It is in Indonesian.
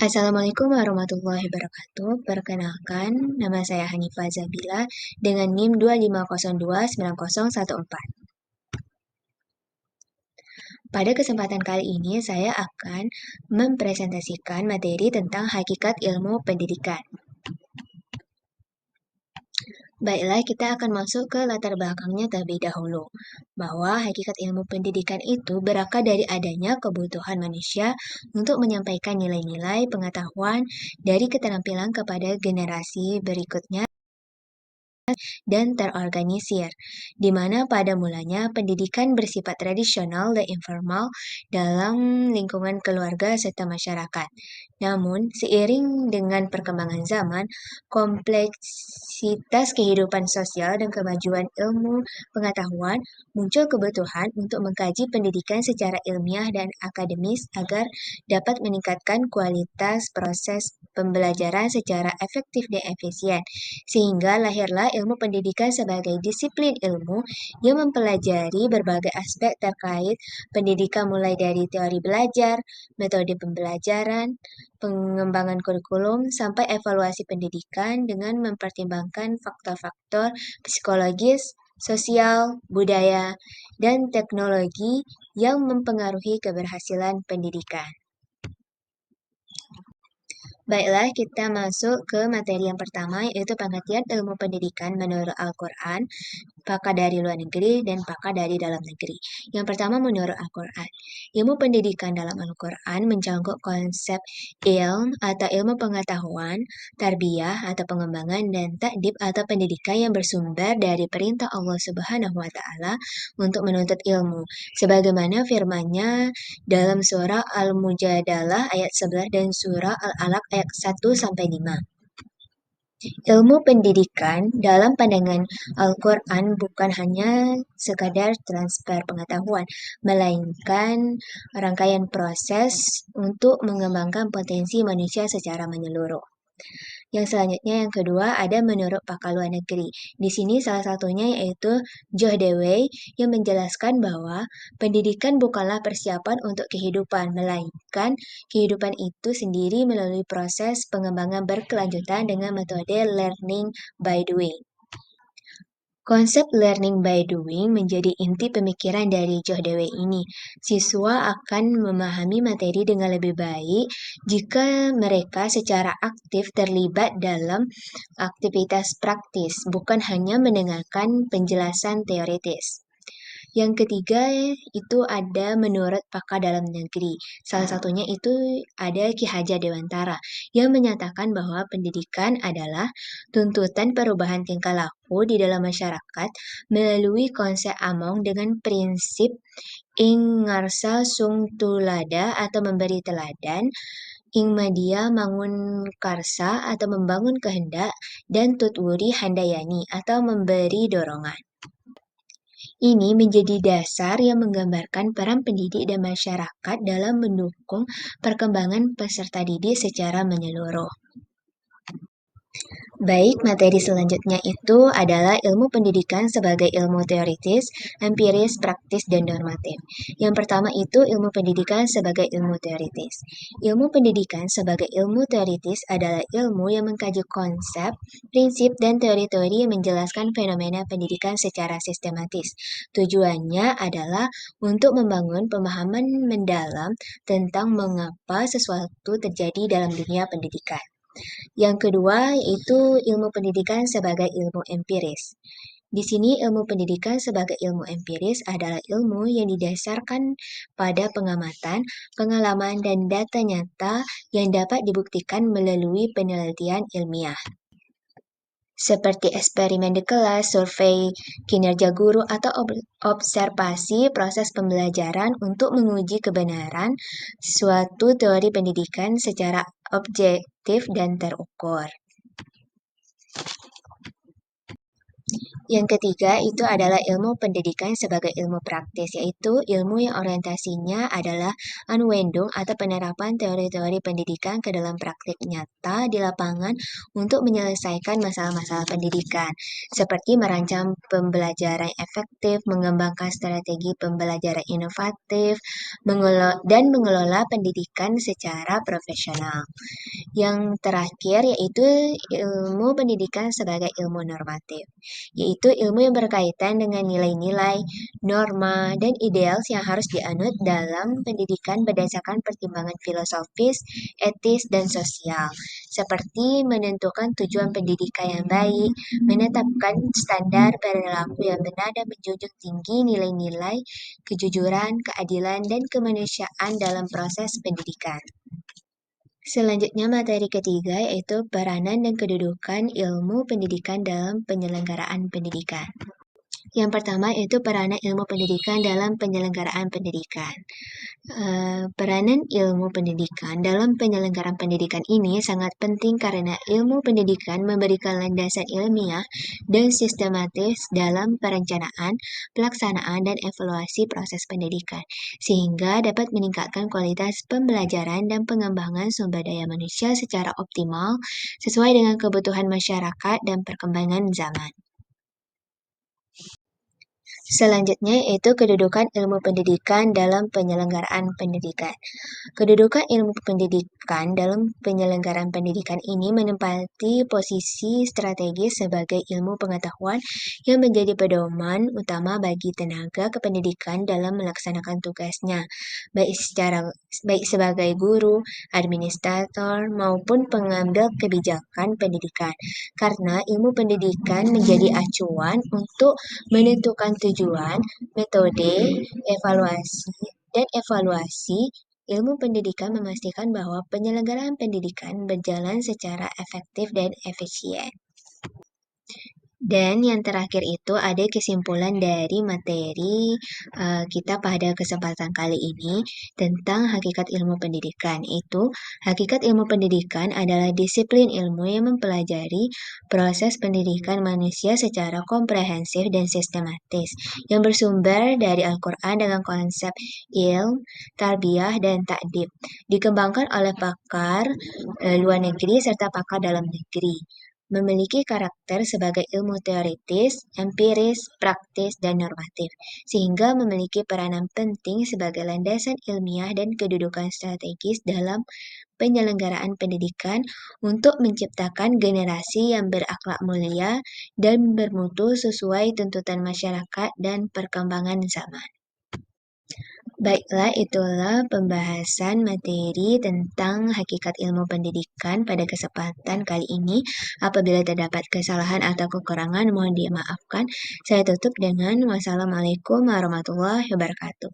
Assalamualaikum warahmatullahi wabarakatuh. Perkenalkan, nama saya Hanifah Zabila dengan NIM 250290014. Pada kesempatan kali ini, saya akan mempresentasikan materi tentang hakikat ilmu pendidikan. Baiklah, kita akan masuk ke latar belakangnya terlebih dahulu, bahwa hakikat ilmu pendidikan itu berakar dari adanya kebutuhan manusia untuk menyampaikan nilai-nilai pengetahuan dari keterampilan kepada generasi berikutnya dan terorganisir, di mana pada mulanya pendidikan bersifat tradisional dan informal dalam lingkungan keluarga serta masyarakat. Namun, seiring dengan perkembangan zaman, kompleksitas kehidupan sosial dan kemajuan ilmu pengetahuan, muncul kebutuhan untuk mengkaji pendidikan secara ilmiah dan akademis agar dapat meningkatkan kualitas proses pembelajaran secara efektif dan efisien. Sehingga lahirlah ilmu pendidikan sebagai disiplin ilmu yang mempelajari berbagai aspek terkait pendidikan mulai dari teori belajar, metode pembelajaran, pengembangan kurikulum, sampai evaluasi pendidikan dengan mempertimbangkan faktor-faktor psikologis, sosial, budaya, dan teknologi yang mempengaruhi keberhasilan pendidikan. Baiklah, kita masuk ke materi yang pertama, yaitu pengertian ilmu pendidikan menurut Al-Quran, pakar dari luar negeri, dan pakar dari dalam negeri. Yang pertama menurut Al-Quran. Ilmu pendidikan dalam Al-Quran mencakup konsep ilm atau ilmu pengetahuan, tarbiyah atau pengembangan, dan ta'dib atau pendidikan yang bersumber dari perintah Allah Subhanahu wa Ta'ala untuk menuntut ilmu. Sebagaimana firman-Nya dalam surah Al-Mujadalah ayat 11 dan surah Al-Alaq ayat 1-5. Ilmu pendidikan dalam pandangan Al-Quran bukan hanya sekadar transfer pengetahuan, melainkan rangkaian proses untuk mengembangkan potensi manusia secara menyeluruh. Yang selanjutnya yang kedua ada menurut pakar luar negeri. Di sini salah satunya yaitu Joh Dewey yang menjelaskan bahwa pendidikan bukanlah persiapan untuk kehidupan, melainkan kehidupan itu sendiri melalui proses pengembangan berkelanjutan dengan metode learning by doing. Konsep learning by doing menjadi inti pemikiran dari Joh Dewey ini. Siswa akan memahami materi dengan lebih baik jika mereka secara aktif terlibat dalam aktivitas praktis, bukan hanya mendengarkan penjelasan teoritis. Yang ketiga itu ada menurut pakar dalam negeri. Salah satunya itu ada Ki Hajar Dewantara yang menyatakan bahwa pendidikan adalah tuntutan perubahan tingkah laku di dalam masyarakat melalui konsep Among dengan prinsip ing ngarsa sung tulada atau memberi teladan, ing media mangun karsa atau membangun kehendak, dan tutwuri handayani atau memberi dorongan. Ini menjadi dasar yang menggambarkan peran pendidik dan masyarakat dalam mendukung perkembangan peserta didik secara menyeluruh. Baik, materi selanjutnya itu adalah ilmu pendidikan sebagai ilmu teoritis, empiris, praktis, dan normatif. Yang pertama itu ilmu pendidikan sebagai ilmu teoritis. Ilmu pendidikan sebagai ilmu teoritis adalah ilmu yang mengkaji konsep, prinsip, dan teori-teori yang menjelaskan fenomena pendidikan secara sistematis. Tujuannya adalah untuk membangun pemahaman mendalam tentang mengapa sesuatu terjadi dalam dunia pendidikan. Yang kedua yaitu ilmu pendidikan sebagai ilmu empiris. Di sini ilmu pendidikan sebagai ilmu empiris adalah ilmu yang didasarkan pada pengamatan, pengalaman, dan data nyata yang dapat dibuktikan melalui penelitian ilmiah. Seperti eksperimen di kelas, survei kinerja guru, atau observasi proses pembelajaran untuk menguji kebenaran suatu teori pendidikan secara objektif dan terukur. Yang ketiga itu adalah ilmu pendidikan sebagai ilmu praktis, yaitu ilmu yang orientasinya adalah anwendung atau penerapan teori-teori pendidikan ke dalam praktik nyata di lapangan untuk menyelesaikan masalah-masalah pendidikan, seperti merancang pembelajaran efektif, mengembangkan strategi pembelajaran inovatif, dan mengelola pendidikan secara profesional. Yang terakhir yaitu ilmu pendidikan sebagai ilmu normatif, yaitu ilmu yang berkaitan dengan nilai-nilai, norma, dan ideal yang harus dianut dalam pendidikan berdasarkan pertimbangan filosofis, etis, dan sosial, seperti menentukan tujuan pendidikan yang baik, menetapkan standar perilaku yang benar, dan menjunjung tinggi nilai-nilai kejujuran, keadilan, dan kemanusiaan dalam proses pendidikan. Selanjutnya materi ketiga yaitu peranan dan kedudukan ilmu pendidikan dalam penyelenggaraan pendidikan. Yang pertama yaitu peranan ilmu pendidikan dalam penyelenggaraan pendidikan. Peranan ilmu pendidikan dalam penyelenggaraan pendidikan ini sangat penting karena ilmu pendidikan memberikan landasan ilmiah dan sistematis dalam perencanaan, pelaksanaan, dan evaluasi proses pendidikan, sehingga dapat meningkatkan kualitas pembelajaran dan pengembangan sumber daya manusia secara optimal sesuai dengan kebutuhan masyarakat dan perkembangan zaman. Selanjutnya yaitu kedudukan ilmu pendidikan dalam penyelenggaraan pendidikan. Kedudukan ilmu pendidikan dalam penyelenggaraan pendidikan ini menempati posisi strategis sebagai ilmu pengetahuan yang menjadi pedoman utama bagi tenaga kependidikan dalam melaksanakan tugasnya, baik sebagai guru, administrator, maupun pengambil kebijakan pendidikan. Karena ilmu pendidikan menjadi acuan untuk menentukan tujuan, metode, evaluasi, ilmu pendidikan memastikan bahwa penyelenggaraan pendidikan berjalan secara efektif dan efisien. Dan yang terakhir itu ada kesimpulan dari materi kita pada kesempatan kali ini tentang hakikat ilmu pendidikan. Itu hakikat ilmu pendidikan adalah disiplin ilmu yang mempelajari proses pendidikan manusia secara komprehensif dan sistematis, yang bersumber dari Al-Quran dengan konsep ilm, tarbiyah, dan ta'dib, dikembangkan oleh pakar luar negeri serta pakar dalam negeri, memiliki karakter sebagai ilmu teoritis, empiris, praktis, dan normatif, sehingga memiliki peranan penting sebagai landasan ilmiah dan kedudukan strategis dalam penyelenggaraan pendidikan untuk menciptakan generasi yang berakhlak mulia dan bermutu sesuai tuntutan masyarakat dan perkembangan zaman. Baiklah, itulah pembahasan materi tentang hakikat ilmu pendidikan pada kesempatan kali ini. Apabila terdapat kesalahan atau kekurangan, mohon dimaafkan. Saya tutup dengan wassalamualaikum warahmatullahi wabarakatuh.